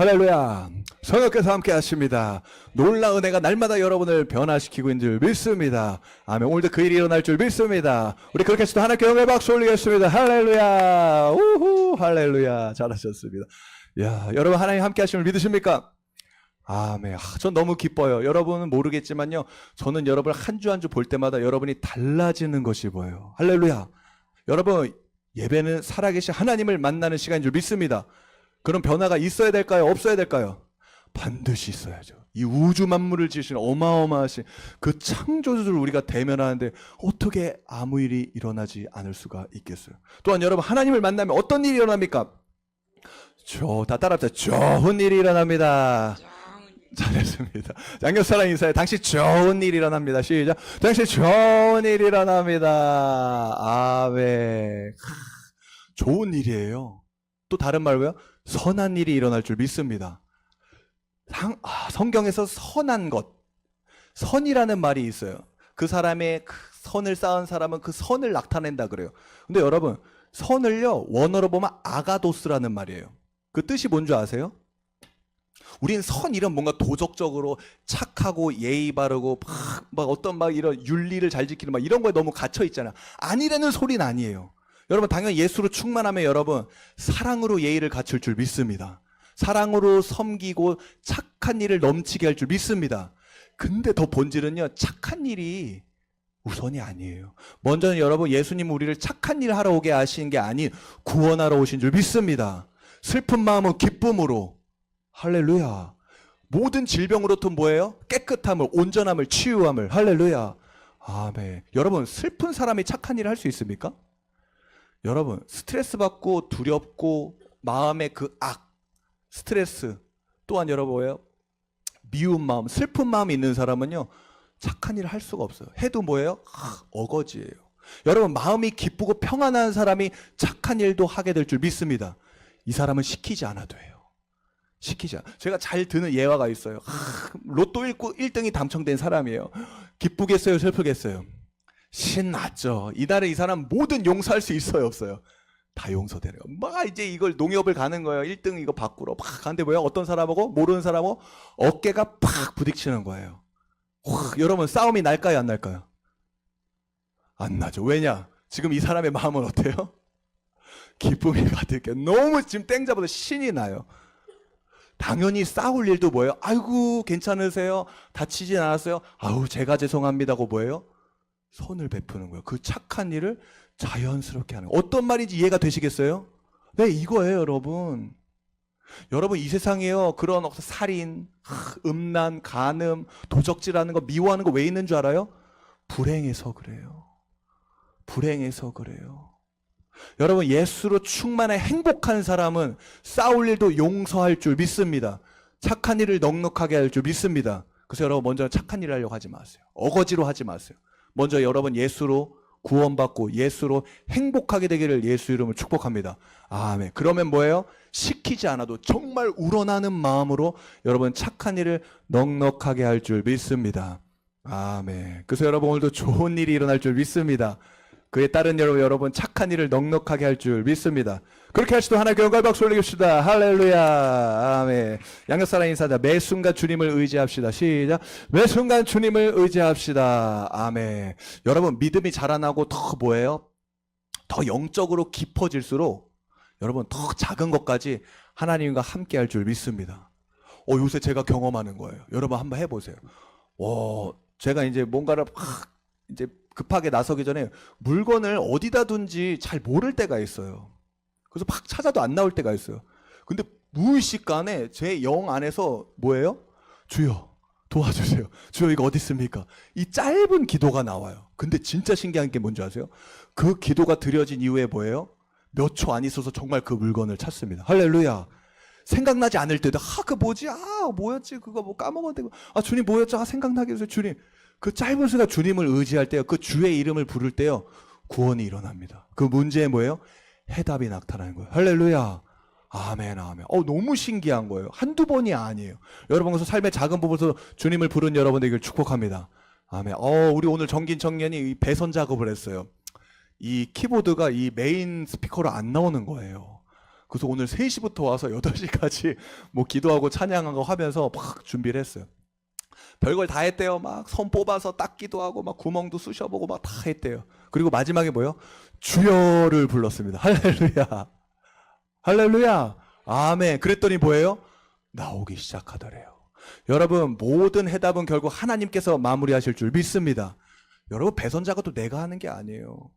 할렐루야. 성령께서 함께 하십니다. 놀라운 은혜가 날마다 여러분을 변화시키고 있는 줄 믿습니다. 아멘. 오늘도 그 일이 일어날 줄 믿습니다. 우리 그렇게 해서 하나님께 영광의 박수 올리겠습니다. 할렐루야. 우후. 할렐루야. 잘하셨습니다. 야, 여러분 하나님 함께 하심을 믿으십니까? 아멘. 전 너무 기뻐요. 여러분은 모르겠지만요, 저는 여러분을 한 주 한 주 볼 때마다 여러분이 달라지는 것이 보여요. 할렐루야. 여러분, 예배는 살아계신 하나님을 만나는 시간인 줄 믿습니다. 그런 변화가 있어야 될까요? 없어야 될까요? 반드시 있어야죠. 이 우주 만물을 지으신 어마어마하신 그 창조주를 우리가 대면하는데 어떻게 아무 일이 일어나지 않을 수가 있겠어요? 또한 여러분, 하나님을 만나면 어떤 일이 일어납니까? 다 따라합시다. 좋은 일이 일어납니다. 잘했습니다. 양교사랑 인사해. 당신 좋은 일이 일어납니다. 시작. 당신 좋은 일이 일어납니다. 아멘. 좋은 일이에요. 또 다른 말로요, 선한 일이 일어날 줄 믿습니다. 성경에서 선한 것, 선이라는 말이 있어요. 그 사람의 그 선을 쌓은 사람은 그 선을 나타낸다 그래요. 근데 여러분, 선을요, 원어로 보면 아가도스라는 말이에요. 그 뜻이 뭔지 아세요? 우린 선 이런 뭔가 도덕적으로 착하고 예의 바르고 막 어떤 막 이런 윤리를 잘 지키는 막 이런 거에 너무 갇혀 있잖아. 아니라는 소리는 아니에요. 여러분, 당연히 예수로 충만하면 여러분 사랑으로 예의를 갖출 줄 믿습니다. 사랑으로 섬기고 착한 일을 넘치게 할 줄 믿습니다. 근데 더 본질은요, 착한 일이 우선이 아니에요. 먼저는 여러분, 예수님 우리를 착한 일 하러 오게 하신 게 아닌 구원하러 오신 줄 믿습니다. 슬픈 마음은 기쁨으로. 할렐루야. 모든 질병으로부터 뭐예요? 깨끗함을, 온전함을, 치유함을. 할렐루야. 아멘. 여러분, 슬픈 사람이 착한 일을 할 수 있습니까? 여러분, 스트레스 받고 두렵고 마음의 그 스트레스, 또한 여러분 뭐예요? 미운 마음, 슬픈 마음이 있는 사람은요, 착한 일을 할 수가 없어요. 해도 뭐예요? 어거지예요. 여러분, 마음이 기쁘고 평안한 사람이 착한 일도 하게 될 줄 믿습니다. 이 사람은 시키지 않아도 해요. 제가 잘 드는 예화가 있어요. 로또 1등이 당첨된 사람이에요. 기쁘겠어요? 슬프겠어요? 신났죠. 이날에 이 사람 뭐든 용서할 수 있어요? 없어요? 다 용서되네요. 막 이제 이걸 농협을 가는 거예요. 1등 이거 바꾸러 팍 가는데 뭐야? 어떤 사람하고 모르는 사람하고 어깨가 팍 부딪히는 거예요. 여러분, 싸움이 날까요? 안 날까요? 안 나죠. 왜냐? 지금 이 사람의 마음은 어때요? 기쁨이 가득해. 너무 지금 땡잡아도 신이 나요. 당연히 싸울 일도 뭐예요? 아이고 괜찮으세요? 다치진 않았어요? 아우 제가 죄송합니다고 뭐예요? 선을 베푸는 거예요. 그 착한 일을 자연스럽게 하는 거예요. 어떤 말인지 이해가 되시겠어요? 네, 이거예요. 여러분, 이 세상에요, 그런 살인, 음란, 간음, 도적질하는 거, 미워하는 거 왜 있는 줄 알아요? 불행해서 그래요. 여러분, 예수로 충만해 행복한 사람은 싸울 일도 용서할 줄 믿습니다. 착한 일을 넉넉하게 할 줄 믿습니다. 그래서 여러분, 먼저 착한 일을 하려고 하지 마세요. 어거지로 하지 마세요. 먼저 여러분, 예수로 구원받고 예수로 행복하게 되기를 예수 이름으로 축복합니다. 아멘. 그러면 뭐예요? 시키지 않아도 정말 우러나는 마음으로 여러분 착한 일을 넉넉하게 할 줄 믿습니다. 아멘. 그래서 여러분, 오늘도 좋은 일이 일어날 줄 믿습니다. 그에 따른 여러분 착한 일을 넉넉하게 할 줄 믿습니다. 그렇게 할 수도 하나님께 영광 박수 올리십시다. 할렐루야. 아멘. 양옆사람 인사하자. 매 순간 주님을 의지합시다. 시작. 매 순간 주님을 의지합시다. 아멘. 여러분, 믿음이 자라나고 더 뭐예요? 더 영적으로 깊어질수록 여러분 더 작은 것까지 하나님과 함께 할 줄 믿습니다. 요새 제가 경험하는 거예요. 여러분 한번 해보세요. 제가 이제 뭔가를 이제 급하게 나서기 전에 물건을 어디다 둔지 잘 모를 때가 있어요. 그래서 막 찾아도 안 나올 때가 있어요. 근데 무의식간에 제 영 안에서 뭐예요? 주여 도와주세요. 주여 이거 어디 있습니까? 이 짧은 기도가 나와요. 근데 진짜 신기한 게 뭔지 아세요? 그 기도가 드려진 이후에 뭐예요? 몇 초 안 있어서 정말 그 물건을 찾습니다. 할렐루야. 생각나지 않을 때도 그 뭐지? 뭐였지? 그거 뭐 까먹었는데 주님 뭐였죠? 생각나게 해주세요. 주님. 그 짧은 순간 주님을 의지할 때요, 그 주의 이름을 부를 때요, 구원이 일어납니다. 그 문제에 뭐예요? 해답이 나타나는 거예요. 할렐루야. 아멘, 아멘. 너무 신기한 거예요. 한두 번이 아니에요. 여러분, 그래서 삶의 작은 부분에서 주님을 부른 여러분에게 축복합니다. 아멘. 우리 오늘 정긴 청년이 이 배선 작업을 했어요. 이 키보드가 이 메인 스피커로 안 나오는 거예요. 그래서 오늘 3시부터 와서 8시까지 뭐 기도하고 찬양하고 하면서 막 준비를 했어요. 별걸 다 했대요. 막 손 뽑아서 닦기도 하고 막 구멍도 쑤셔보고 막 다 했대요. 그리고 마지막에 뭐요? 주여를 불렀습니다. 할렐루야. 할렐루야. 아멘. 그랬더니 뭐예요? 나오기 시작하더래요. 여러분, 모든 해답은 결국 하나님께서 마무리하실 줄 믿습니다. 여러분, 배선자가 내가 하는 게 아니에요.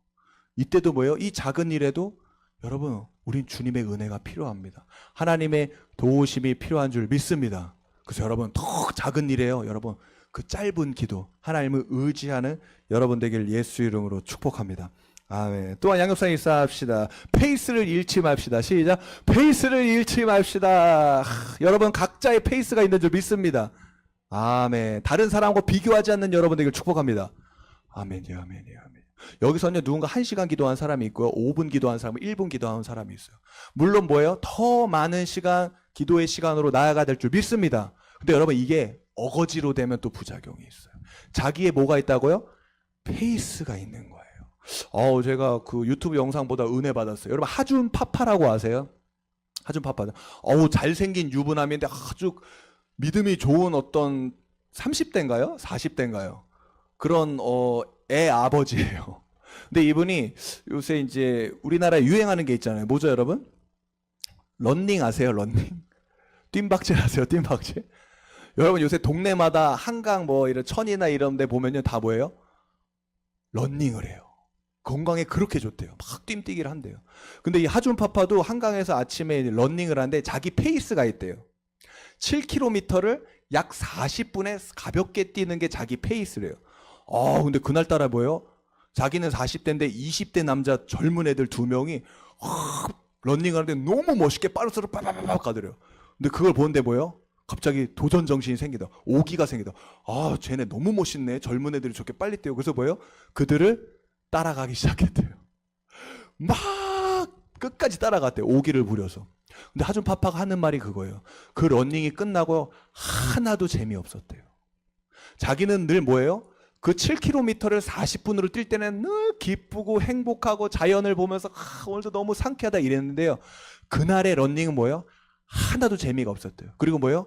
이때도 뭐예요? 이 작은 일에도 여러분, 우린 주님의 은혜가 필요합니다. 하나님의 도우심이 필요한 줄 믿습니다. 그래서 여러분, 더 작은 일이에요. 여러분, 그 짧은 기도, 하나님을 의지하는 여러분 되길 예수 이름으로 축복합니다. 아멘. 또한 양육상 일사합시다. 페이스를 잃지 맙시다. 시작. 페이스를 잃지 맙시다. 여러분, 각자의 페이스가 있는 줄 믿습니다. 아멘. 다른 사람과 비교하지 않는 여러분 되길 축복합니다. 아멘이요, 아멘이요, 아멘. 여기서는 누군가 1시간 기도한 사람이 있고요. 5분 기도한 사람은 1분 기도한 사람이 있어요. 물론 뭐예요? 더 많은 시간, 기도의 시간으로 나아가야 될 줄 믿습니다. 근데 여러분, 이게 어거지로 되면 또 부작용이 있어요. 자기의 뭐가 있다고요? 페이스가 있는 거예요. 제가 그 유튜브 영상 보다 은혜 받았어요. 여러분, 하준 파파라고 아세요? 하준 파파. 잘생긴 유부남인데 아주 믿음이 좋은 어떤 30대인가요? 40대인가요? 그런 애 아버지예요. 근데 이분이 요새 이제 우리나라에 유행하는 게 있잖아요. 뭐죠, 여러분? 런닝 아세요? 런닝? 뜀박질 아세요? 뜀박질? 여러분, 요새 동네마다 한강 뭐 이런 천이나 이런 데 보면요, 다 뭐예요? 런닝을 해요. 건강에 그렇게 좋대요. 막 뛰기를 한대요. 근데 이 하준 파파도 한강에서 아침에 런닝을 하는데 자기 페이스가 있대요. 7km를 약 40분에 가볍게 뛰는 게 자기 페이스래요. 근데 그날따라 뭐예요? 자기는 40대인데 20대 남자 젊은 애들 2명이 런닝 하는데 너무 멋있게 빠르스로 빠바바바 가더래요. 근데 그걸 보는데 뭐예요? 갑자기 도전 정신이 생기다. 오기가 생기다. 쟤네 너무 멋있네. 젊은 애들이 저렇게 빨리 뛰어. 그래서 뭐예요? 그들을 따라가기 시작했대요. 막 끝까지 따라갔대요. 오기를 부려서. 근데 하준 파파가 하는 말이 그거예요. 그 런닝이 끝나고 하나도 재미없었대요. 자기는 늘 뭐예요? 그 7km를 40분으로 뛸 때는 늘 기쁘고 행복하고 자연을 보면서 오늘도 너무 상쾌하다 이랬는데요. 그날의 런닝은 뭐예요? 하나도 재미가 없었대요. 그리고 뭐예요?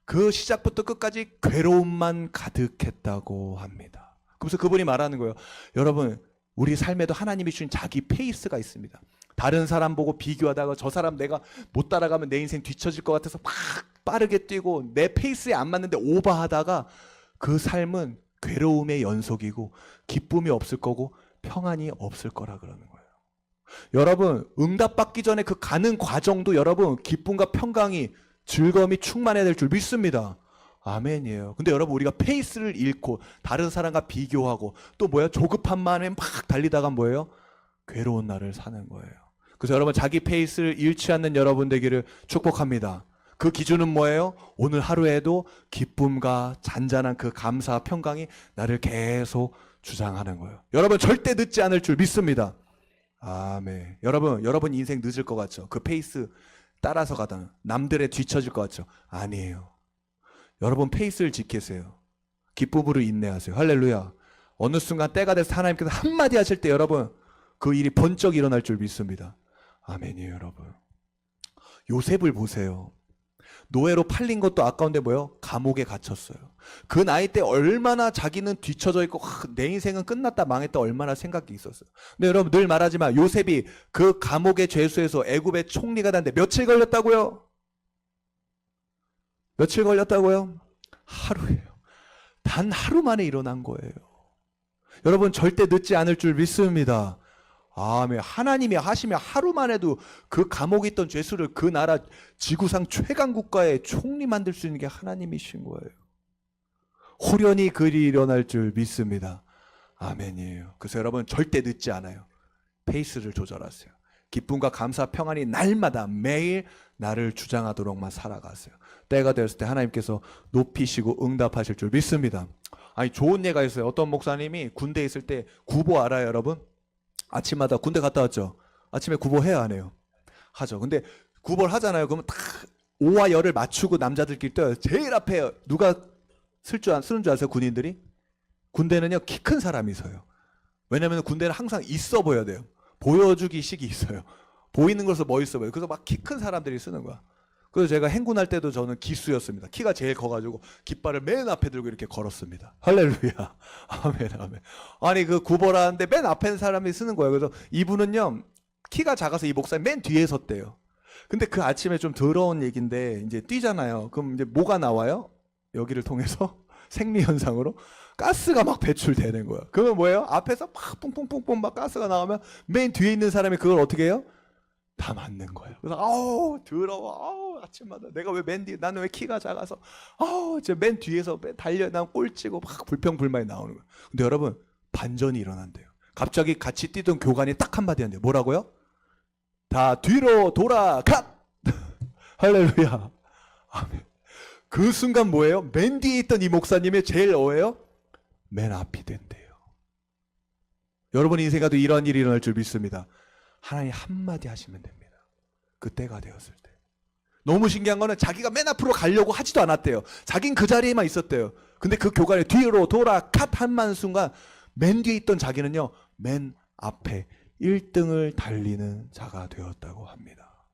그 시작부터 끝까지 괴로움만 가득했다고 합니다. 그래서 그분이 말하는 거예요. 여러분, 우리 삶에도 하나님이 주신 자기 페이스가 있습니다. 다른 사람 보고 비교하다가 저 사람 내가 못 따라가면 내 인생 뒤처질 것 같아서 막 빠르게 뛰고 내 페이스에 안 맞는데 오버하다가 그 삶은 괴로움의 연속이고 기쁨이 없을 거고 평안이 없을 거라 그러는 거예요. 여러분, 응답받기 전에 그 가는 과정도 여러분 기쁨과 평강이 즐거움이 충만해야 될 줄 믿습니다. 아멘이에요. 근데 여러분, 우리가 페이스를 잃고 다른 사람과 비교하고 또 뭐야? 조급한 마음에 막 달리다가 뭐예요? 괴로운 날을 사는 거예요. 그래서 여러분, 자기 페이스를 잃지 않는 여러분 되기를 축복합니다. 그 기준은 뭐예요? 오늘 하루에도 기쁨과 잔잔한 그 감사, 평강이 나를 계속 주장하는 거예요. 여러분, 절대 늦지 않을 줄 믿습니다. 아멘. 여러분 인생 늦을 것 같죠? 그 페이스 따라서 가다가 남들에 뒤처질 것 같죠? 아니에요. 여러분, 페이스를 지키세요. 기쁨으로 인내하세요. 할렐루야. 어느 순간 때가 돼서 하나님께서 한마디 하실 때 여러분, 그 일이 번쩍 일어날 줄 믿습니다. 아멘이에요, 여러분. 요셉을 보세요. 노예로 팔린 것도 아까운데 뭐예요? 감옥에 갇혔어요. 그 나이 때 얼마나 자기는 뒤처져 있고 내 인생은 끝났다 망했다 얼마나 생각이 있었어요. 근데 여러분, 늘 말하지만 요셉이 그 감옥의 죄수에서 애굽의 총리가 됐는데 며칠 걸렸다고요? 며칠 걸렸다고요? 하루예요. 단 하루 만에 일어난 거예요. 여러분, 절대 늦지 않을 줄 믿습니다. 아멘. 하나님이 하시면 하루 만에도 그 감옥에 있던 죄수를 그 나라 지구상 최강 국가의 총리 만들 수 있는 게 하나님이신 거예요. 호련히 그 일이 일어날 줄 믿습니다. 아멘이에요. 그래서 여러분, 절대 늦지 않아요. 페이스를 조절하세요. 기쁨과 감사, 평안이 날마다 매일 나를 주장하도록만 살아가세요. 때가 되었을 때 하나님께서 높이시고 응답하실 줄 믿습니다. 아니, 좋은 예가 있어요. 어떤 목사님이 군대에 있을 때 구보 알아요, 여러분? 아침마다 군대 갔다 왔죠? 아침에 구보해야 안 해요? 하죠. 근데 구보를 하잖아요. 그러면 딱 오와 열을 맞추고 남자들끼리 떠요. 제일 앞에 누가 쓰는 줄 아세요? 군인들이? 군대는요, 키 큰 사람이 서요. 왜냐면 군대는 항상 있어 보여야 돼요. 보여주기식이 있어요. 보이는 것을 멋있어 보여. 그래서 막 키 큰 사람들이 쓰는 거야. 그래서 제가 행군할 때도 저는 기수였습니다. 키가 제일 커가지고 깃발을 맨 앞에 들고 이렇게 걸었습니다. 할렐루야. 아멘, 아멘. 아니, 그 구벌하는데 맨 앞에 있는 사람이 쓰는 거예요. 그래서 이분은요, 키가 작아서 이 목사님 맨 뒤에 섰대요. 근데 그 아침에 좀 더러운 얘기인데, 이제 뛰잖아요. 그럼 이제 뭐가 나와요? 여기를 통해서 생리현상으로 가스가 막 배출되는 거야. 그러면 뭐예요? 앞에서 막 뿡뿡뿡뿡 막 가스가 나오면 맨 뒤에 있는 사람이 그걸 어떻게 해요? 다 맞는 거예요. 그래서 아우 더러워. 아우 아침마다 내가 왜 맨 뒤에, 나는 왜 키가 작아서 아우 저 맨 뒤에서 달려 난 꼴찌고 막 불평불만이 나오는 거예요. 근데 여러분 반전이 일어난대요. 갑자기 같이 뛰던 교관이 딱 한마디 한대요. 뭐라고요? 다 뒤로 돌아 갓. 할렐루야. 아멘. 그 순간 뭐예요? 맨 뒤에 있던 이 목사님이 제일 뭐예요? 맨 앞이 된대요. 여러분 인생에도 이런 일이 일어날 줄 믿습니다. 하나님 한마디 하시면 됩니다. 그 때가 되었을 때. 너무 신기한 거는 자기가 맨 앞으로 가려고 하지도 않았대요. 자긴 그 자리에만 있었대요. 근데 그 교관이 뒤로 돌아 컷 한만 순간 맨 뒤에 있던 자기는요, 맨 앞에 1등을 달리는 자가 되었다고 합니다.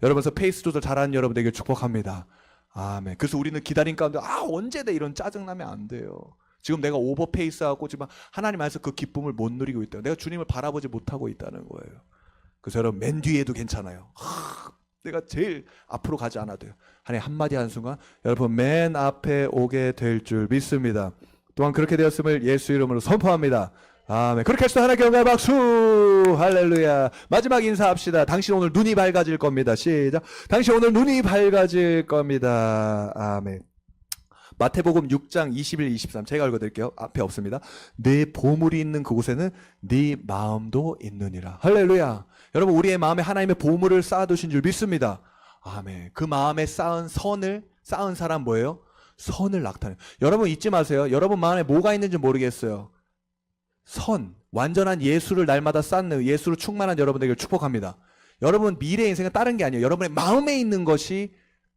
여러분, 그래서 페이스 조절 잘하는 여러분들에게 축복합니다. 아멘. 그래서 우리는 기다림 가운데 언제 돼 이런 짜증나면 안 돼요. 지금 내가 오버페이스하고 지금 하나님 안에서 그 기쁨을 못 누리고 있다. 내가 주님을 바라보지 못하고 있다는 거예요. 그래서 여러분 맨 뒤에도 괜찮아요. 내가 제일 앞으로 가지 않아도 돼요. 하나님 한마디 하는 순간 여러분 맨 앞에 오게 될 줄 믿습니다. 또한 그렇게 되었음을 예수 이름으로 선포합니다. 아멘. 그렇게 해서 하나님께 영광 박수. 할렐루야. 마지막 인사합시다. 당신 오늘 눈이 밝아질 겁니다. 시작. 당신 오늘 눈이 밝아질 겁니다. 아멘. 마태복음 6장 21, 23 제가 읽어드릴게요. 앞에 없습니다. 내 보물이 있는 그곳에는 네 마음도 있느니라. 할렐루야. 여러분 우리의 마음에 하나님의 보물을 쌓아두신 줄 믿습니다. 아멘. 그 마음에 쌓은 사람 뭐예요? 선을 낙타내요. 여러분 잊지 마세요. 여러분 마음에 뭐가 있는지 모르겠어요. 완전한 예수를 날마다 쌓는 예수로 충만한 여러분에게 축복합니다. 여러분 미래 인생은 다른 게 아니에요. 여러분의 마음에 있는 것이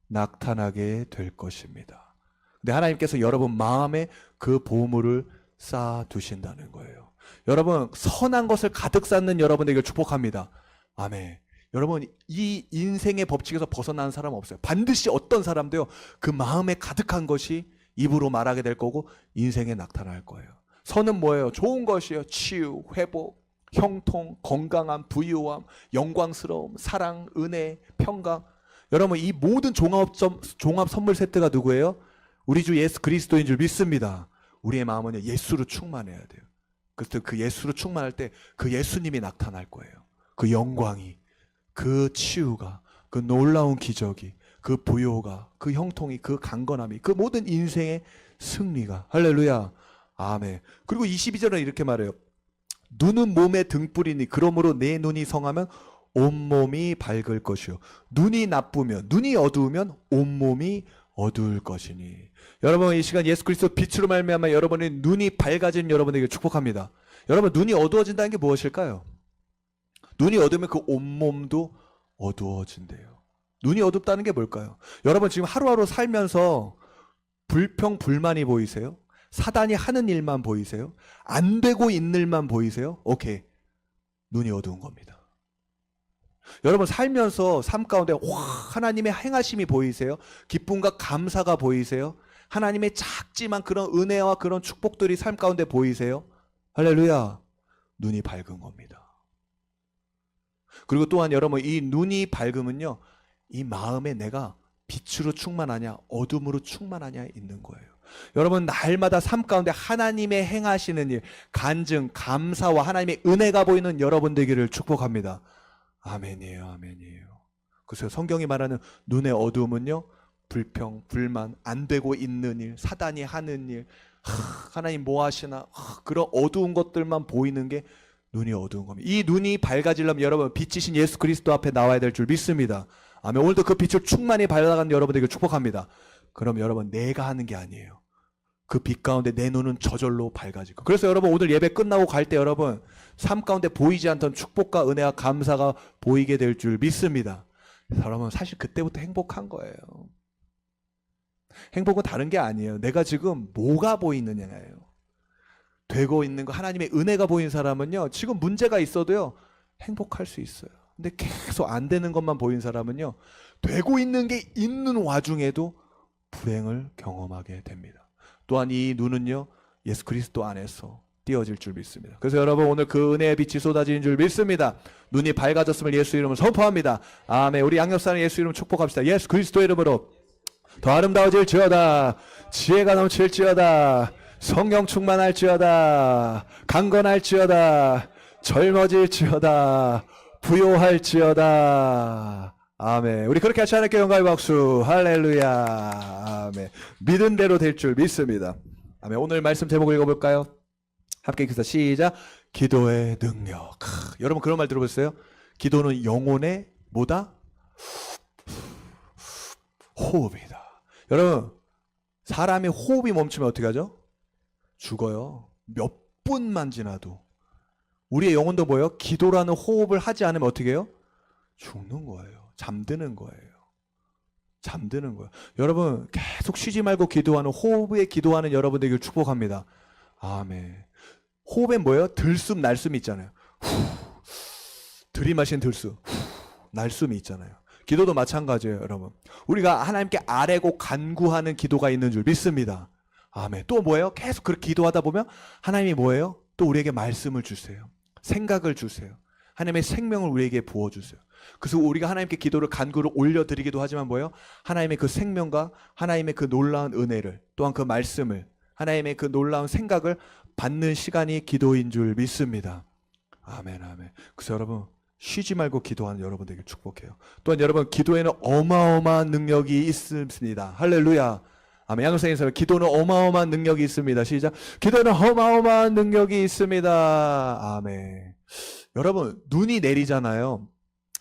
나타나게 될 것입니다. 근데 하나님께서 여러분 마음에 그 보물을 쌓아 두신다는 거예요. 여러분 선한 것을 가득 쌓는 여러분에게 축복합니다. 아멘. 여러분 이 인생의 법칙에서 벗어나는 사람은 없어요. 반드시 어떤 사람도요 그 마음에 가득한 것이 입으로 말하게 될 거고 인생에 나타날 거예요. 선은 뭐예요? 좋은 것이에요. 치유, 회복, 형통, 건강함, 부유함, 영광스러움, 사랑, 은혜, 평강. 여러분 이 모든 종합 선물 세트가 누구예요? 우리 주 예수 그리스도인 줄 믿습니다. 우리의 마음은 예수로 충만해야 돼요. 그래서 그 예수로 충만할 때 그 예수님이 나타날 거예요. 그 영광이, 그 치유가, 그 놀라운 기적이, 그 부요가, 그 형통이, 그 강건함이, 그 모든 인생의 승리가. 할렐루야. 아멘. 그리고 22절은 이렇게 말해요. 눈은 몸의 등불이니 그러므로 내 눈이 성하면 온몸이 밝을 것이요. 눈이 어두우면 온몸이 어두울 것이니. 여러분 이 시간 예수 그리스도 빛으로 말미암아 여러분의 눈이 밝아진 여러분에게 축복합니다. 여러분 눈이 어두워진다는 게 무엇일까요? 눈이 어두우면 그 온몸도 어두워진대요. 눈이 어둡다는 게 뭘까요? 여러분 지금 하루하루 살면서 불평불만이 보이세요? 사단이 하는 일만 보이세요? 안 되고 있는 일만 보이세요? 오케이. 눈이 어두운 겁니다. 여러분 살면서 삶 가운데 하나님의 행하심이 보이세요? 기쁨과 감사가 보이세요? 하나님의 작지만 그런 은혜와 그런 축복들이 삶 가운데 보이세요? 할렐루야. 눈이 밝은 겁니다. 그리고 또한 여러분 이 눈이 밝으면요 이 마음에 내가 빛으로 충만하냐 어둠으로 충만하냐 있는 거예요. 여러분 날마다 삶 가운데 하나님의 행하시는 일, 간증, 감사와 하나님의 은혜가 보이는 여러분 되기를 축복합니다. 아멘이에요. 아멘이에요. 그래서 성경이 말하는 눈의 어두움은요 불평, 불만, 안 되고 있는 일, 사단이 하는 일, 하나님 뭐 하시나 그런 어두운 것들만 보이는 게 눈이 어두운 겁니다. 이 눈이 밝아지려면 여러분 빛이신 예수 그리스도 앞에 나와야 될 줄 믿습니다. 아멘. 오늘도 그 빛을 충만히 발라가는 여러분들에게 축복합니다. 그럼 여러분 내가 하는 게 아니에요. 그 빛 가운데 내 눈은 저절로 밝아지고. 그래서 여러분 오늘 예배 끝나고 갈 때 여러분 삶 가운데 보이지 않던 축복과 은혜와 감사가 보이게 될 줄 믿습니다. 그래서 여러분 사실 그때부터 행복한 거예요. 행복은 다른 게 아니에요. 내가 지금 뭐가 보이느냐예요. 되고 있는 거 하나님의 은혜가 보이는 사람은요 지금 문제가 있어도요 행복할 수 있어요. 근데 계속 안 되는 것만 보인 사람은요, 되고 있는 게 있는 와중에도 불행을 경험하게 됩니다. 또한 이 눈은요, 예수 그리스도 안에서 띄어질 줄 믿습니다. 그래서 여러분, 오늘 그 은혜의 빛이 쏟아지는 줄 믿습니다. 눈이 밝아졌음을 예수 이름으로 선포합니다. 아멘. 우리 양옆사는 예수 이름 축복합시다. 예수 그리스도 이름으로 더 아름다워질지어다. 지혜가 넘칠지어다. 성령 충만할지어다. 강건할지어다. 젊어질지어다. 부요할지어다. 아멘. 우리 그렇게 같이 하나님께 영광의 박수. 할렐루야. 아멘. 믿은 대로 될 줄 믿습니다. 아멘. 오늘 말씀 제목을 읽어볼까요? 함께 읽겠습니다. 시작. 기도의 능력. 여러분 그런 말 들어보셨어요? 기도는 영혼의 뭐다? 호흡이다. 여러분, 사람의 호흡이 멈추면 어떻게 하죠? 죽어요. 몇 분만 지나도. 우리의 영혼도 뭐예요? 기도라는 호흡을 하지 않으면 어떻게 해요? 죽는 거예요. 잠드는 거예요. 잠드는 거예요. 여러분, 계속 쉬지 말고 기도하는, 호흡에 기도하는 여러분들에게 축복합니다. 아멘. 호흡엔 뭐예요? 들숨, 날숨이 있잖아요. 들이마신 들숨, 날숨이 있잖아요. 기도도 마찬가지예요, 여러분. 우리가 하나님께 아뢰고 간구하는 기도가 있는 줄 믿습니다. 아멘. 또 뭐예요? 계속 그렇게 기도하다 보면 하나님이 뭐예요? 또 우리에게 말씀을 주세요. 생각을 주세요. 하나님의 생명을 우리에게 부어주세요. 그래서 우리가 하나님께 기도를 간구를 올려드리기도 하지만 뭐예요? 하나님의 그 생명과 하나님의 그 놀라운 은혜를, 또한 그 말씀을, 하나님의 그 놀라운 생각을 받는 시간이 기도인 줄 믿습니다. 아멘, 아멘. 그래서 여러분, 쉬지 말고 기도하는 여러분들에게 축복해요. 또한 여러분, 기도에는 어마어마한 능력이 있습니다. 할렐루야. 아멘. 양성에서 기도는 어마어마한 능력이 있습니다. 시작. 기도는 어마어마한 능력이 있습니다. 아멘. 여러분, 눈이 내리잖아요.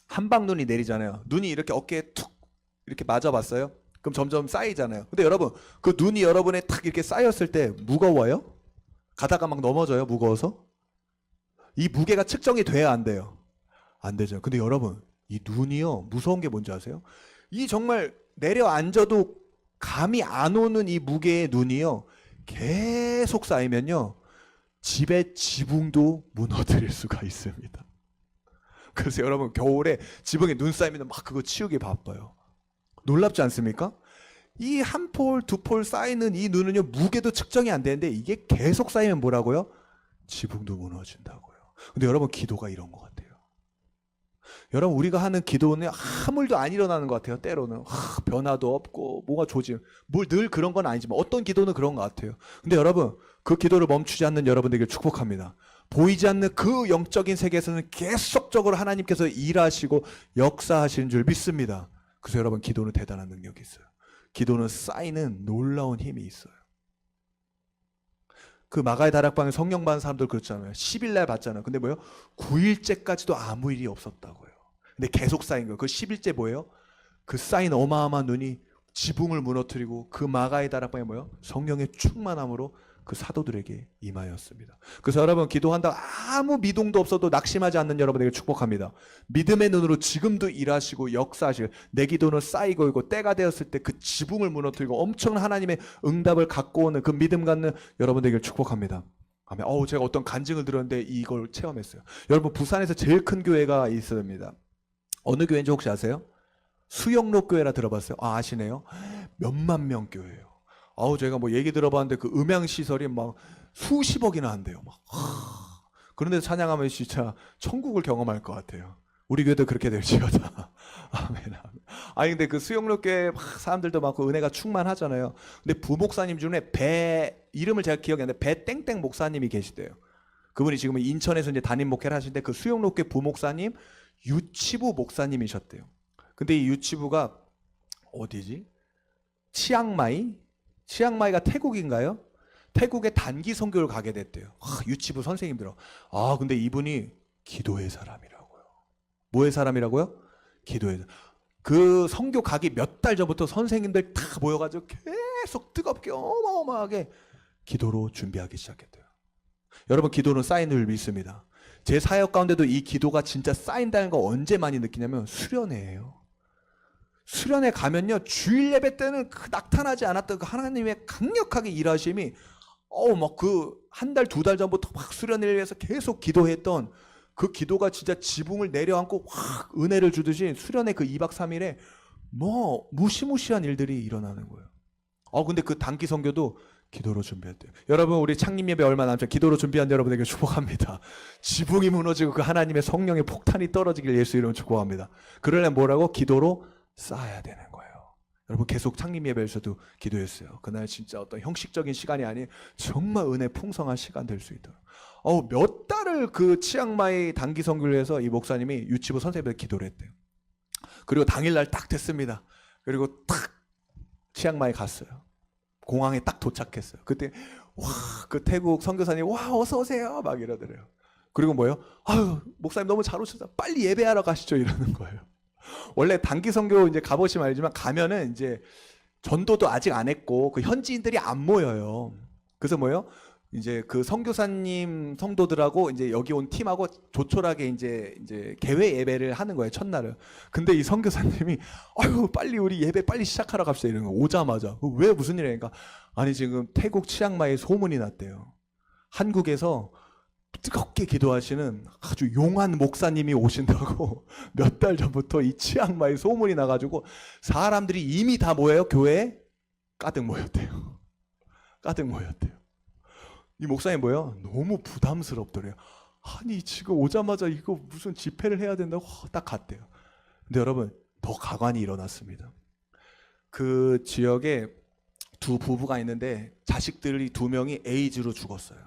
한방눈이 내리잖아요. 눈이 이렇게 어깨에 툭 이렇게 맞아봤어요? 그럼 점점 쌓이잖아요. 근데 여러분, 그 눈이 여러분에 탁 이렇게 쌓였을 때 무거워요? 가다가 막 넘어져요? 무거워서? 이 무게가 측정이 돼야 안 돼요? 안 되죠. 근데 여러분, 이 눈이요, 무서운 게 뭔지 아세요? 이 정말 내려앉아도 감이 안 오는 이 무게의 눈이요, 계속 쌓이면요, 집의 지붕도 무너뜨릴 수가 있습니다. 그래서 여러분, 겨울에 지붕에 눈 쌓이면 막 그거 치우기 바빠요. 놀랍지 않습니까? 이 한 폴, 두 폴 쌓이는 이 눈은요, 무게도 측정이 안 되는데 이게 계속 쌓이면 뭐라고요? 지붕도 무너진다고요. 근데 여러분, 기도가 이런 것 같아요. 여러분, 우리가 하는 기도는 아무 일도 안 일어나는 것 같아요. 때로는 변화도 없고 뭐가 조짐, 뭘 늘 그런 건 아니지만 어떤 기도는 그런 것 같아요. 근데 여러분, 그 기도를 멈추지 않는 여러분들에게 축복합니다. 보이지 않는 그 영적인 세계에서는 계속적으로 하나님께서 일하시고 역사하시는 줄 믿습니다. 그래서 여러분, 기도는 대단한 능력이 있어요. 기도는 쌓이는 놀라운 힘이 있어요. 그 마가의 다락방에 성령 받은 사람들 그렇잖아요. 10일날 받잖아요. 근데 뭐예요? 9일째까지도 아무 일이 없었다고요. 근데 계속 쌓인 거예요. 그 10일째 뭐예요? 그 쌓인 어마어마한 눈이 지붕을 무너뜨리고 그 마가의 다락방에 뭐예요? 성령의 충만함으로 그 사도들에게 임하였습니다. 그래서 여러분, 기도한다고 아무 미동도 없어도 낙심하지 않는 여러분에게 축복합니다. 믿음의 눈으로 지금도 일하시고 역사하시고, 내 기도는 쌓이고 있고 때가 되었을 때 그 지붕을 무너뜨리고 엄청난 하나님의 응답을 갖고 오는 그 믿음 갖는 여러분에게 축복합니다. 아멘. 제가 어떤 간증을 들었는데 이걸 체험했어요. 여러분, 부산에서 제일 큰 교회가 있습니다. 어느 교회인지 혹시 아세요? 수영로 교회라 들어봤어요? 아시네요? 몇만 명 교회예요. 제가 뭐 얘기 들어봤는데 그 음향 시설이 막 수십억이나 한대요. 막. 그런데 찬양하면 진짜 천국을 경험할 것 같아요. 우리 교회도 그렇게 될지어다. 아멘, 아멘. 아니 근데 그 수영로 교회 막 사람들도 많고 은혜가 충만하잖아요. 근데 부목사님 중에 이름을 제가 기억이 안 나는데 배땡땡 목사님이 계시대요. 그분이 지금 인천에서 이제 담임 목회를 하시는데 그 수영로 교회 부목사님 유치부 목사님이셨대요. 근데 이 유치부가 어디지? 치앙마이가 태국인가요? 태국에 단기 선교를 가게 됐대요. 유치부 선생님들은. 근데 이분이 기도의 사람이라고요. 뭐의 사람이라고요? 기도의 사람. 그 선교 가기 몇 달 전부터 선생님들 다 모여가지고 계속 뜨겁게 어마어마하게 기도로 준비하기 시작했대요. 여러분, 기도는 쌓이는 줄 믿습니다. 제 사역 가운데도 이 기도가 진짜 쌓인다는 거 언제 많이 느끼냐면 수련회예요. 수련회 가면요, 주일 예배 때는 그 나타나지 않았던 그 하나님의 강력하게 일하심이 막 그 한 달, 두 달 전부터 막 수련회를 위해서 계속 기도했던 그 기도가 진짜 지붕을 내려앉고 확 은혜를 주듯이 수련회 그 2박 3일에 뭐 무시무시한 일들이 일어나는 거예요. 근데 그 단기 선교도 기도로 준비했대요. 여러분, 우리 창립 예배 얼마 남지 기도로 준비한 여러분에게 축복합니다. 지붕이 무너지고 그 하나님의 성령의 폭탄이 떨어지길 예수 이름으로 축복합니다. 그러려면 뭐라고? 기도로 쌓아야 되는 거예요. 여러분, 계속 창립 예배에서도 기도했어요. 그날 진짜 어떤 형식적인 시간이 아닌 정말 은혜 풍성한 시간 될 수 있도록. 몇 달을 그 치앙마이 단기 선교를 해서 이 목사님이 유치부 선생님한테 기도를 했대요. 그리고 당일날 딱 됐습니다. 그리고 딱 치앙마이 갔어요. 공항에 딱 도착했어요. 그때 그 태국 선교사님 어서 오세요 막 이러더래요. 그리고 뭐예요? 아유, 목사님 너무 잘 오셨다. 빨리 예배하러 가시죠 이러는 거예요. 원래 단기 선교 이제 가보시면 알지만 가면은 이제 전도도 아직 안 했고 그 현지인들이 안 모여요. 그래서 뭐예요? 이제 그 선교사님 성도들하고 이제 여기 온 팀하고 조촐하게 이제 개회 예배를 하는 거예요, 첫날을. 근데 이 선교사님이 아유, 빨리 우리 예배 빨리 시작하러 갑시다 이러는 거예요. 오자마자. 왜 무슨 일이니까? 아니, 지금 태국 치앙마이에 소문이 났대요. 한국에서 뜨겁게 기도하시는 아주 용한 목사님이 오신다고 몇 달 전부터 이 치앙마이 소문이 나가지고 사람들이 이미 다 모여요. 교회에 가득 모였대요. 가득 모였대요. 이 목사님 뭐예요? 너무 부담스럽더래요. 아니, 지금 오자마자 이거 무슨 집회를 해야 된다고 딱 갔대요. 근데 여러분, 더 가관이 일어났습니다. 그 지역에 두 부부가 있는데 자식들이 2명이 에이즈로 죽었어요.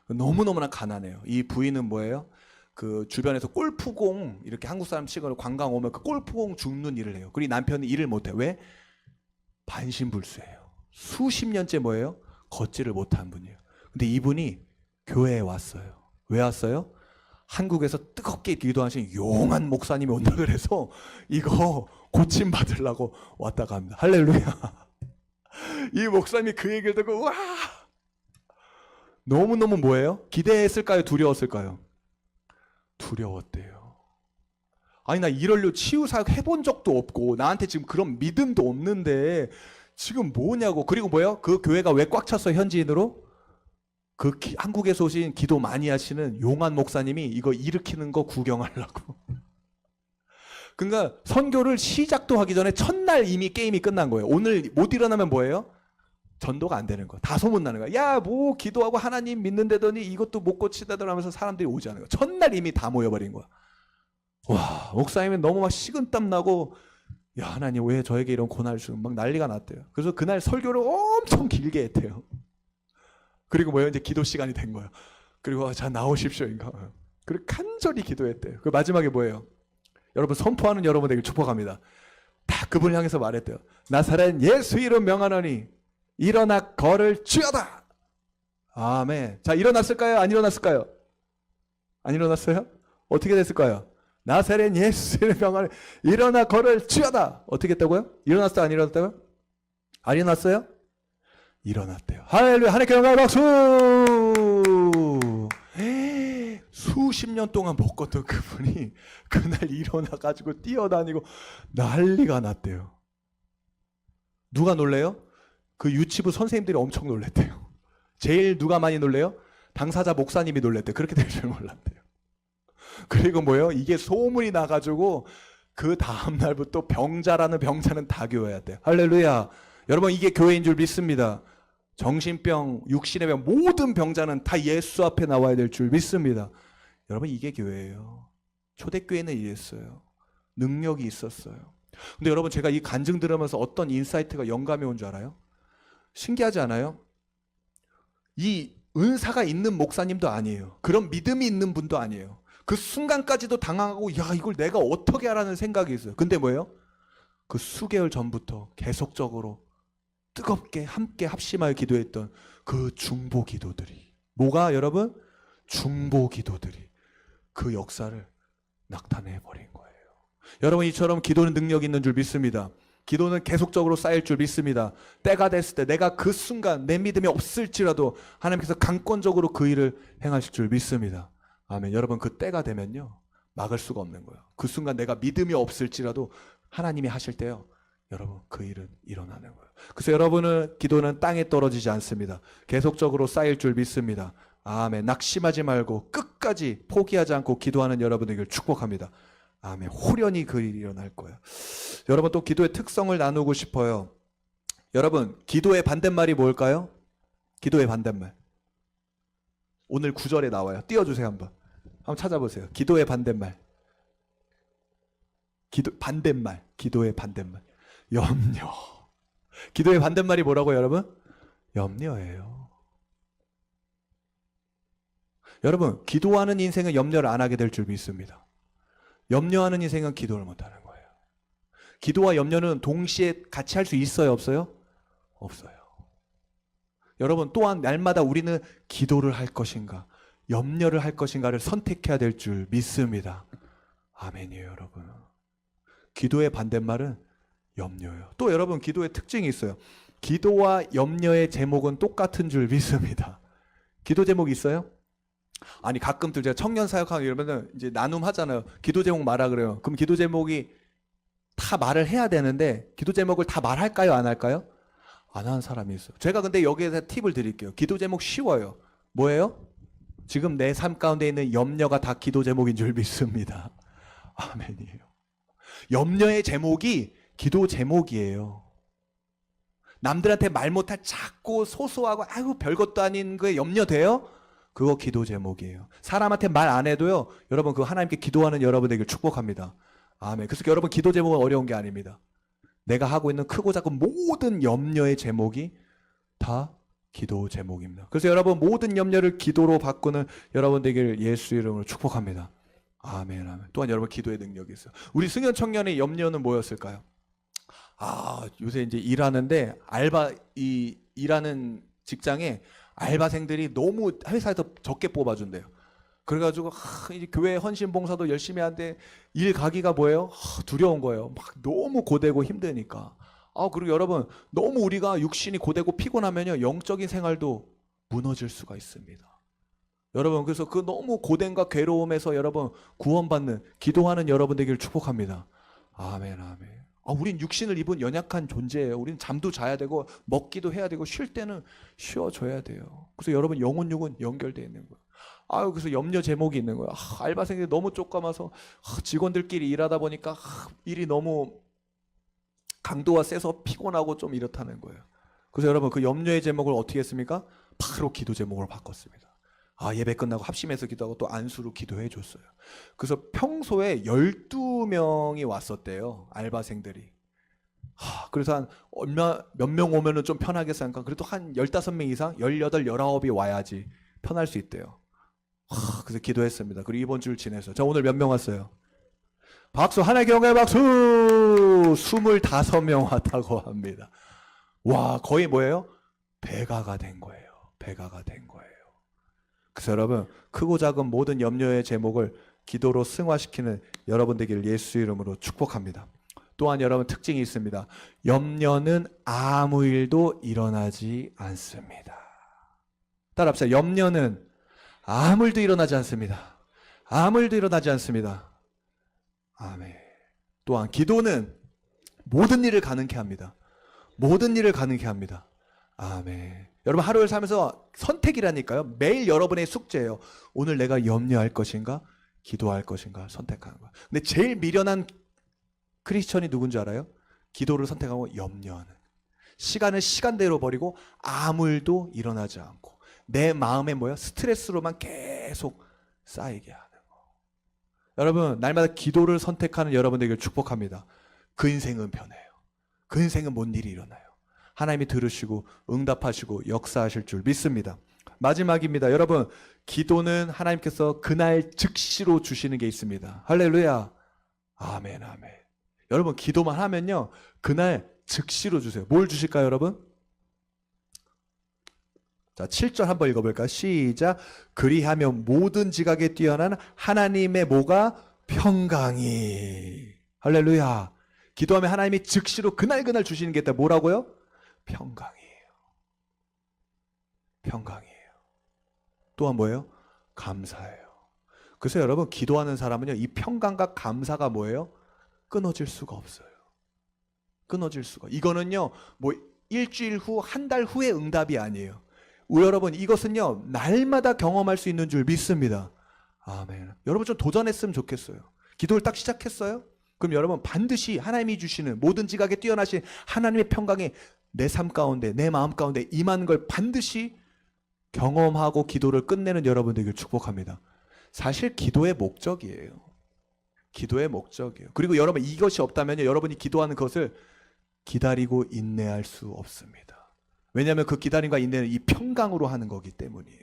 너무너무나 가난해요. 이 부인은 뭐예요? 그 주변에서 골프공, 이렇게 한국 사람 치고 관광 오면 그 골프공 줍는 일을 해요. 그리고 남편은 일을 못해요. 왜? 반신불수예요. 수십 년째 뭐예요? 걷지를 못한 분이에요. 근데 이분이 교회에 왔어요. 왜 왔어요? 한국에서 뜨겁게 기도하신 용한 목사님이 온다 그래서 이거 고침받으려고 왔다가 합니다. 할렐루야. 이 목사님이 그 얘기를 듣고 와! 너무너무 뭐예요? 기대했을까요? 두려웠을까요? 두려웠대요. 아니, 나 이럴려 치유사역 해본 적도 없고 나한테 지금 그런 믿음도 없는데 지금 뭐냐고. 그리고 뭐예요? 그 교회가 왜 꽉 찼어요? 현지인으로? 한국에서 오신 기도 많이 하시는 용한 목사님이 이거 일으키는 거 구경하려고. 그러니까 선교를 시작도 하기 전에 첫날 이미 게임이 끝난 거예요. 오늘 못 일어나면 뭐예요? 전도가 안 되는 거. 다 소문나는 거야. 야, 뭐 기도하고 하나님 믿는다더니 이것도 못 고치다더라 하면서 사람들이 오지 않은 거야. 첫날 이미 다 모여버린 거야. 와, 목사님은 너무 막 식은땀 나고, 야, 하나님 왜 저에게 이런 고난을 주는, 막 난리가 났대요. 그래서 그날 설교를 엄청 길게 했대요. 그리고 뭐예요? 이제 기도 시간이 된 거예요. 그리고 자, 나오십시오 인가. 그리고 간절히 기도했대요. 그 마지막에 뭐예요? 여러분, 선포하는 여러분에게 축복합니다. 다 그분을 향해서 말했대요. 나사렛 예수 이름 명하노니 일어나 걸을 주여다. 아멘. 자, 일어났을까요? 안 일어났을까요? 안 일어났어요? 어떻게 됐을까요? 나사렛 예수 이름 명하노니 일어나 걸을 주여다. 어떻게 했다고요? 일어났어요? 안 일어났다고요? 안 일어났어요? 일어났대요. 할렐루야. 하나님께 영광 박수. 수십 년 동안 못 걷던 그분이 그날 일어나가지고 뛰어다니고 난리가 났대요. 누가 놀래요? 그 유치부 선생님들이 엄청 놀랬대요. 제일 누가 많이 놀래요? 당사자 목사님이 놀랬대요. 그렇게 될 줄 몰랐대요. 그리고 뭐예요? 이게 소문이 나가지고 그 다음날부터 병자라는 병자는 다 교회야 돼요. 할렐루야. 여러분, 이게 교회인 줄 믿습니다. 정신병, 육신의 병, 모든 병자는 다 예수 앞에 나와야 될 줄 믿습니다. 여러분, 이게 교회예요. 초대교회는 이랬어요. 능력이 있었어요. 근데 여러분, 제가 이 간증 들으면서 어떤 인사이트가 영감이 온 줄 알아요? 신기하지 않아요? 이 은사가 있는 목사님도 아니에요. 그런 믿음이 있는 분도 아니에요. 그 순간까지도 당황하고, 야, 이걸 내가 어떻게 하라는 생각이 있어요. 근데 뭐예요? 그 수개월 전부터 계속적으로 뜨겁게 함께 합심하여 기도했던 그 중보 기도들이, 뭐가 여러분? 중보 기도들이 그 역사를 낙탄해 버린 거예요. 여러분, 이처럼 기도는 능력 있는 줄 믿습니다. 기도는 계속적으로 쌓일 줄 믿습니다. 때가 됐을 때 내가 그 순간 내 믿음이 없을지라도 하나님께서 강권적으로 그 일을 행하실 줄 믿습니다. 아멘. 여러분, 그 때가 되면요, 막을 수가 없는 거예요. 그 순간 내가 믿음이 없을지라도 하나님이 하실 때요, 여러분, 그 일은 일어나는 거예요. 그래서 여러분은 기도는 땅에 떨어지지 않습니다. 계속적으로 쌓일 줄 믿습니다. 아멘. 낙심하지 말고 끝까지 포기하지 않고 기도하는 여러분에게 축복합니다. 아멘. 호련히 그 일이 일어날 거예요. 여러분, 또 기도의 특성을 나누고 싶어요. 여러분, 기도의 반대말이 뭘까요? 기도의 반대말. 오늘 9절에 나와요. 띄워주세요. 한번 찾아보세요. 기도의 반대말. 기도의 반대말. 염려. 기도의 반대말이 뭐라고요, 여러분? 염려예요. 여러분, 기도하는 인생은 염려를 안 하게 될 줄 믿습니다. 염려하는 인생은 기도를 못하는 거예요. 기도와 염려는 동시에 같이 할 수 있어요, 없어요? 없어요. 여러분, 또한 날마다 우리는 기도를 할 것인가, 염려를 할 것인가를 선택해야 될 줄 믿습니다. 아멘이에요, 여러분. 기도의 반대말은 염려예요. 또 여러분, 기도의 특징이 있어요. 기도와 염려의 제목은 똑같은 줄 믿습니다. 기도 제목이 있어요? 아니, 가끔들 제가 청년 사역하고 이러면은 이제 나눔 하잖아요. 기도 제목 말하 그래요. 그럼 기도 제목이 다 말을 해야 되는데 기도 제목을 다 말할까요, 안 할까요? 안 하는 사람이 있어요. 제가 근데 여기에서 팁을 드릴게요. 기도 제목 쉬워요. 뭐예요? 지금 내 삶 가운데 있는 염려가 다 기도 제목인 줄 믿습니다. 아멘이에요. 염려의 제목이 기도 제목이에요. 남들한테 말 못할 작고 소소하고 아이고 별것도 아닌 거에 염려돼요? 그거 기도 제목이에요. 사람한테 말 안 해도요, 여러분 그거 하나님께 기도하는 여러분에게 축복합니다. 아멘. 그래서 여러분, 기도 제목은 어려운 게 아닙니다. 내가 하고 있는 크고 작은 모든 염려의 제목이 다 기도 제목입니다. 그래서 여러분, 모든 염려를 기도로 바꾸는 여러분 되길 예수 이름으로 축복합니다. 아멘, 아멘. 또한 여러분, 기도의 능력이 있어요. 우리 승연 청년의 염려는 뭐였을까요? 요새 이제 일하는데 일하는 직장에 알바생들이 너무 회사에서 적게 뽑아준대요. 그래가지고 이제 교회 헌신 봉사도 열심히 하는데 일 가기가 뭐예요? 두려운 거예요. 막 너무 고되고 힘드니까. 그리고 여러분, 너무 우리가 육신이 고되고 피곤하면요, 영적인 생활도 무너질 수가 있습니다. 여러분, 그래서 그 너무 고된과 괴로움에서 여러분 구원받는, 기도하는 여러분 되기를 축복합니다. 아멘, 아멘. 우린 육신을 입은 연약한 존재예요. 우린 잠도 자야 되고 먹기도 해야 되고 쉴 때는 쉬어줘야 돼요. 그래서 여러분, 영혼 육은 연결되어 있는 거예요. 그래서 염려 제목이 있는 거예요. 알바생들이 너무 쫓겨나서 직원들끼리 일하다 보니까 일이 너무 강도가 세서 피곤하고 좀 이렇다는 거예요. 그래서 여러분, 그 염려의 제목을 어떻게 했습니까? 바로 기도 제목으로 바꿨습니다. 예배 끝나고 합심해서 기도하고 또 안수로 기도해 줬어요. 그래서 평소에 12명이 왔었대요, 알바생들이. 그래서 한 몇 명 오면은 좀 편하겠으니까 그래도 한 15명 이상, 18, 19이 와야지 편할 수 있대요. 그래서 기도했습니다. 그리고 이번 주를 지내서 저 오늘 몇 명 왔어요? 박수, 하나의 경외 박수! 25명 왔다고 합니다. 와, 거의 뭐예요? 배가가 된 거예요. 배가가 된 거예요. 그래서 여러분, 크고 작은 모든 염려의 제목을 기도로 승화시키는 여러분 되기를 예수 이름으로 축복합니다. 또한 여러분, 특징이 있습니다. 염려는 아무 일도 일어나지 않습니다. 따라합시다. 염려는 아무 일도 일어나지 않습니다. 아무 일도 일어나지 않습니다. 아멘. 또한 기도는 모든 일을 가능케 합니다. 모든 일을 가능케 합니다. 아멘. 여러분, 하루를 살면서 선택이라니까요. 매일 여러분의 숙제예요. 오늘 내가 염려할 것인가, 기도할 것인가 선택하는 거예요. 근데 제일 미련한 크리스천이 누군지 알아요? 기도를 선택하고 염려하는. 시간을 시간대로 버리고 아무 일도 일어나지 않고 내 마음에 스트레스로만 계속 쌓이게 하는 거. 여러분, 날마다 기도를 선택하는 여러분들에게 축복합니다. 그 인생은 변해요. 그 인생은 뭔 일이 일어나요. 하나님이 들으시고 응답하시고 역사하실 줄 믿습니다. 마지막입니다. 여러분, 기도는 하나님께서 그날 즉시로 주시는 게 있습니다. 할렐루야. 아멘, 아멘. 여러분, 기도만 하면요, 그날 즉시로 주세요. 뭘 주실까요, 여러분? 자, 7절 한번 읽어볼까요? 시작. 그리하면 모든 지각에 뛰어난 하나님의 뭐가? 평강이. 할렐루야. 기도하면 하나님이 즉시로 그날 주시는 게 있다. 뭐라고요? 평강이에요. 평강이에요. 또한 뭐예요? 감사예요. 그래서 여러분, 기도하는 사람은요, 이 평강과 감사가 뭐예요? 끊어질 수가 없어요. 끊어질 수가. 이거는요, 일주일 후, 한 달 후의 응답이 아니에요. 우리 여러분, 이것은요 날마다 경험할 수 있는 줄 믿습니다. 아멘. 여러분 좀 도전했으면 좋겠어요. 기도를 딱 시작했어요? 그럼 여러분 반드시 하나님이 주시는 모든 지각에 뛰어나신 하나님의 평강이 내 삶 가운데, 내 마음 가운데 임하는 걸 반드시 경험하고 기도를 끝내는 여러분 되길 축복합니다. 사실 기도의 목적이에요. 기도의 목적이에요. 그리고 여러분 이것이 없다면 여러분이 기도하는 것을 기다리고 인내할 수 없습니다. 왜냐하면 그 기다림과 인내는 이 평강으로 하는 거기 때문이에요.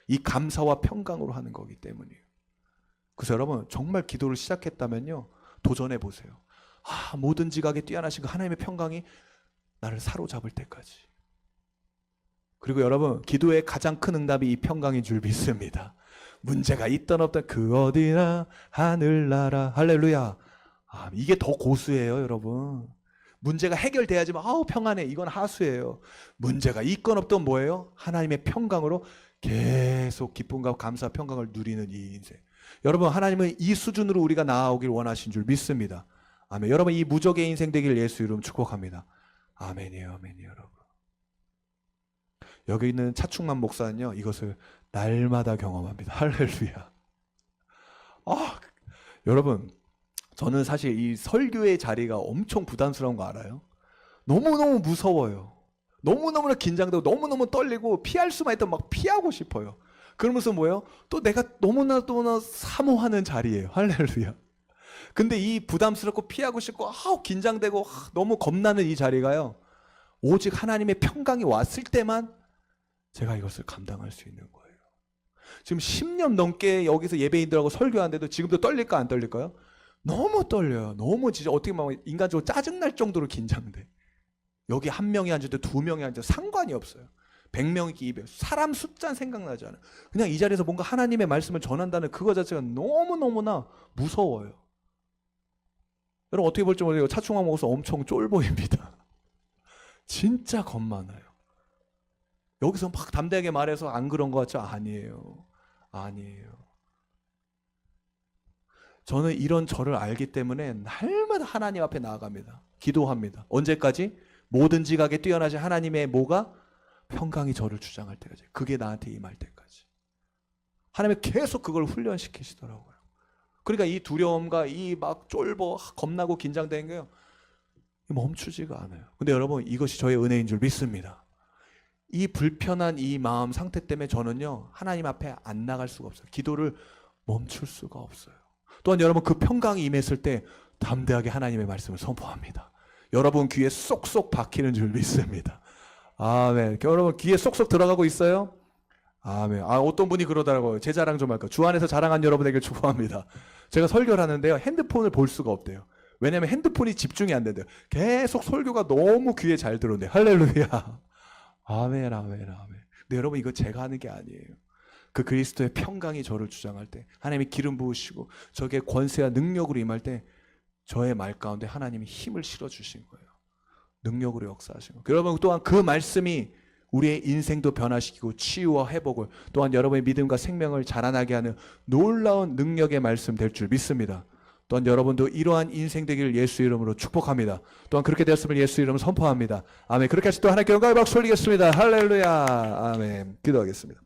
이 감사와 평강으로 하는 거기 때문이에요. 그래서 여러분 정말 기도를 시작했다면요 도전해 보세요. 모든 지각에 뛰어나신 그 하나님의 평강이 나를 사로잡을 때까지. 그리고 여러분 기도의 가장 큰 응답이 이 평강인 줄 믿습니다. 문제가 있던 없던 그 어디나 하늘나라 할렐루야. 이게 더 고수예요 여러분. 문제가 해결돼야지만 평안해, 이건 하수예요. 문제가 있건 없던 뭐예요? 하나님의 평강으로 계속 기쁨과 감사 평강을 누리는 이 인생. 여러분 하나님은 이 수준으로 우리가 나아오길 원하신 줄 믿습니다. 아멘. 여러분 이 무적의 인생 되길 예수 이름 축복합니다. 아멘이에요. 아멘이에요 여러분. 여기 있는 차충만 목사는요 이것을 날마다 경험합니다. 할렐루야. 여러분 저는 사실 이 설교의 자리가 엄청 부담스러운 거 알아요? 너무너무 무서워요. 너무너무 긴장되고 너무너무 떨리고 피할 수만 있다면 막 피하고 싶어요. 그러면서 뭐예요? 또 내가 너무나 사모하는 자리예요. 할렐루야. 근데 이 부담스럽고 피하고 싶고 긴장되고 너무 겁나는 이 자리가요 오직 하나님의 평강이 왔을 때만 제가 이것을 감당할 수 있는 거예요. 지금 10년 넘게 여기서 예배인들하고 설교하는데도 지금도 떨릴까 안 떨릴까요? 너무 떨려요. 너무 진짜 어떻게 보면 인간적으로 짜증날 정도로 긴장돼. 여기 한 명이 앉아도 두 명이 앉아도 상관이 없어요. 100명이 200, 사람 숫자는 생각나지 않아요. 그냥 이 자리에서 뭔가 하나님의 말씀을 전한다는 그거 자체가 너무너무나 무서워요. 여러분 어떻게 볼지 모르겠어요. 차충왕 목사 엄청 쫄 보입니다. 진짜 겁 많아요. 여기서 막 담대하게 말해서 안 그런 것 같죠? 아니에요. 아니에요. 저는 이런 저를 알기 때문에 날마다 하나님 앞에 나아갑니다. 기도합니다. 언제까지? 모든 지각에 뛰어나신 하나님의 뭐가? 평강이 저를 주장할 때까지. 그게 나한테 임할 때까지. 하나님이 계속 그걸 훈련시키시더라고요. 그러니까 이 두려움과 이 막 쫄보 겁나고 긴장되는 게요 멈추지가 않아요. 근데 여러분 이것이 저의 은혜인 줄 믿습니다. 이 불편한 이 마음 상태 때문에 저는요 하나님 앞에 안 나갈 수가 없어요. 기도를 멈출 수가 없어요. 또한 여러분 그 평강이 임했을 때 담대하게 하나님의 말씀을 선포합니다. 여러분 귀에 쏙쏙 박히는 줄 믿습니다. 아멘. 여러분 귀에 쏙쏙 들어가고 있어요? 아멘. 어떤 분이 그러더라고요. 제 자랑 좀 할까? 주 안에서 자랑한 여러분에게 축복합니다. 제가 설교를 하는데요 핸드폰을 볼 수가 없대요. 왜냐면 핸드폰이 집중이 안 된대요. 계속 설교가 너무 귀에 잘 들어온대요. 할렐루야. 아멘 아멘 아멘. 근데 여러분 이거 제가 하는 게 아니에요. 그 그리스도의 평강이 저를 주장할 때 하나님이 기름 부으시고 저게 권세와 능력으로 임할 때 저의 말 가운데 하나님이 힘을 실어주신 거예요. 능력으로 역사하신 거예요. 여러분 또한 그 말씀이 우리의 인생도 변화시키고 치유와 회복을 또한 여러분의 믿음과 생명을 자라나게 하는 놀라운 능력의 말씀 될 줄 믿습니다. 또한 여러분도 이러한 인생 되기를 예수 이름으로 축복합니다. 또한 그렇게 되었음을 예수 이름으로 선포합니다. 아멘. 그렇게 하시 또 하나님께 영광의 박수 올리겠습니다. 할렐루야. 아멘. 기도하겠습니다.